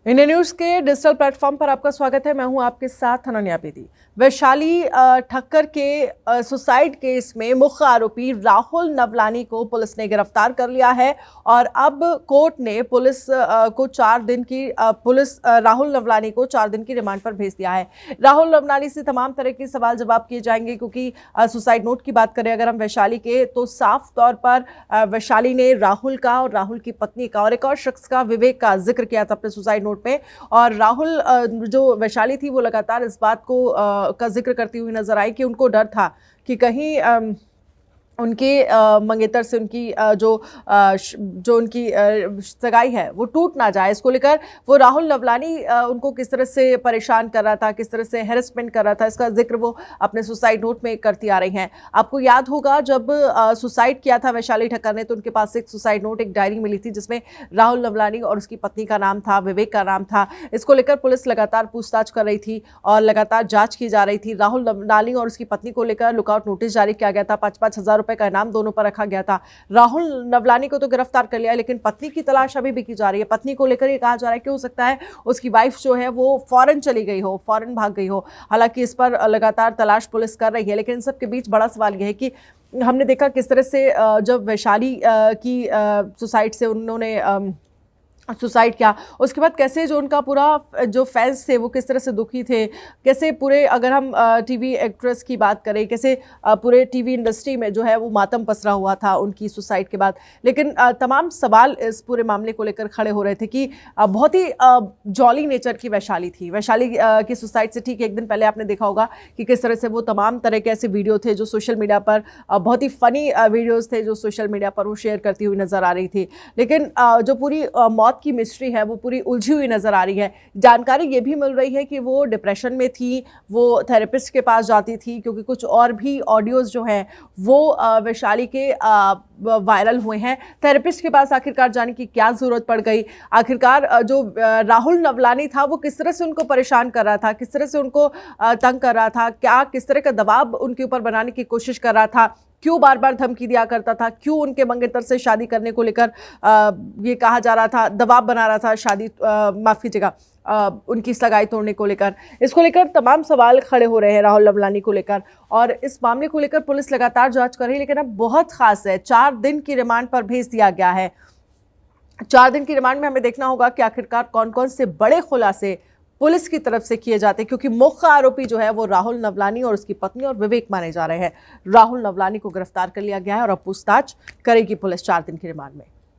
India news के digital platform पर आपका स्वागत है। मैं हूं आपके साथ अनन्या बेदी। वैशाली ठक्कर के सुसाइड केस में मुख्य आरोपी राहुल नवलानी को पुलिस ने गिरफ्तार कर लिया है और अब कोर्ट ने राहुल नवलानी को 4 दिन की रिमांड पर भेज दिया है। राहुल नवलानी से तमाम तरह के सवाल जवाब किए जाएंगे क्योंकि सुसाइड नोट की बात करें अगर हम वैशाली के, तो साफ तौर पर वैशाली ने राहुल का और राहुल की पत्नी का और एक और शख्स का, विवेक का जिक्र किया था अपने सुसाइड नोट में। और राहुल जो वैशाली थी वो लगातार इस बात को का जिक्र करती हुई नजर आई कि उनको डर था कि कहीं उनके मंगेतर से उनकी जो उनकी सगाई है वो टूट ना जाए। इसको लेकर वो राहुल नवलानी उनको किस तरह से परेशान कर रहा था, किस तरह से हैरेसमेंट कर रहा था, इसका जिक्र वो अपने सुसाइड नोट में करती आ रही हैं। आपको याद होगा जब सुसाइड किया था वैशाली ठक्कर ने, तो उनके पास एक सुसाइड नोट, एक डायरी मिली थी जिसमें राहुल नवलानी और उसकी पत्नी का नाम था, विवेक का नाम था। इसको लेकर पुलिस लगातार पूछताछ कर रही थी और लगातार जांच की जा रही थी। राहुल नवलानी और उसकी पत्नी को लेकर लुकआउट नोटिस जारी किया गया था, 5-5 हज़ार रुपए का इनाम दोनों पर रखा गया था। राहुल नवलानी को तो गिरफ्तार कर लिया, लेकिन पत्नी की तलाश अभी भी की जा रही है। पत्नी को लेकर ये कहा जा रहा है कि हो सकता है उसकी वाइफ जो है वो फॉरेन चली गई हो, फॉरेन भाग गई हो। हालांकि इस पर लगातार तलाश पुलिस कर रही है, लेकिन इन सब के बीच बड़ा सवाल यह है कि हमने देखा किस तरह से जब वैशाली की सुसाइड से उन्होंने सुसाइड किया, उसके बाद कैसे जो उनका पूरा जो फैंस थे वो किस तरह से दुखी थे, कैसे पूरे, अगर हम टीवी एक्ट्रेस की बात करें, कैसे पूरे टीवी इंडस्ट्री में जो है वो मातम पसरा हुआ था उनकी सुसाइड के बाद। लेकिन तमाम सवाल इस पूरे मामले को लेकर खड़े हो रहे थे कि बहुत ही जॉली नेचर की वैशाली थी। वैशाली की सुसाइड से ठीक एक दिन पहले आपने देखा होगा कि किस तरह से वो तमाम तरह के ऐसे वीडियो थे जो सोशल मीडिया पर बहुत ही फनी वीडियोज़ थे जो सोशल मीडिया पर वो शेयर करती हुई नजर आ रही थी। लेकिन जो पूरी मौत की मिस्ट्री है वो पूरी उलझी हुई नजर आ रही है। जानकारी ये भी मिल रही है कि वो डिप्रेशन में थी, वो थेरेपिस्ट के पास जाती थी, क्योंकि कुछ और भी ऑडियोज जो हैं वो वैशाली के वायरल हुए हैं। थेरेपिस्ट के पास आखिरकार जाने की क्या जरूरत पड़ गई, आखिरकार जो राहुल नवलानी था वो किस तरह से उनको परेशान कर रहा था, किस तरह से उनको तंग कर रहा था, क्या किस तरह का दबाव उनके ऊपर बनाने की कोशिश कर रहा था, क्यों बार बार धमकी दिया करता था, क्यों उनके मंगेतर से शादी करने को लेकर ये कहा जा रहा था, दबाव बना रहा था, माफ कीजिएगा, उनकी सगाई तोड़ने को लेकर। इसको लेकर तमाम सवाल खड़े हो रहे हैं राहुल नवलानी को लेकर, और इस मामले को लेकर पुलिस लगातार जांच कर रही है। लेकिन अब बहुत खास है, 4 दिन की रिमांड पर भेज दिया गया है। 4 दिन की रिमांड में हमें देखना होगा कि आखिरकार कौन कौन से बड़े खुलासे पुलिस की तरफ से किए जाते हैं, क्योंकि मुख्य आरोपी जो है वो राहुल नवलानी और उसकी पत्नी और विवेक माने जा रहे हैं। राहुल नवलानी को गिरफ्तार कर लिया गया है और अब पूछताछ करेगी पुलिस 4 दिन की रिमांड में।